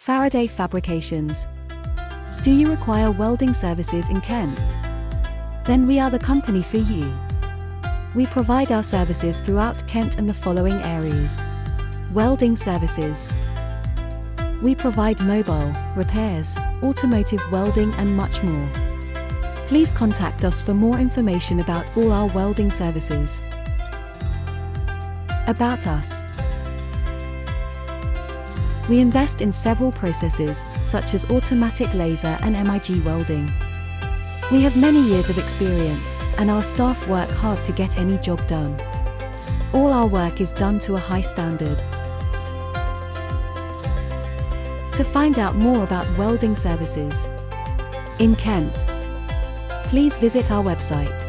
Faraday Fabrications. Do you require welding services in Kent? Then we are the company for you. We provide our services throughout Kent and the following areas. Welding services. We provide mobile, repairs, automotive welding and much more. Please contact us for more information about all our welding services. About us. We invest in several processes, such as automatic laser and MIG welding. We have many years of experience, and our staff work hard to get any job done. All our work is done to a high standard. To find out more about welding services in Kent, please visit our website.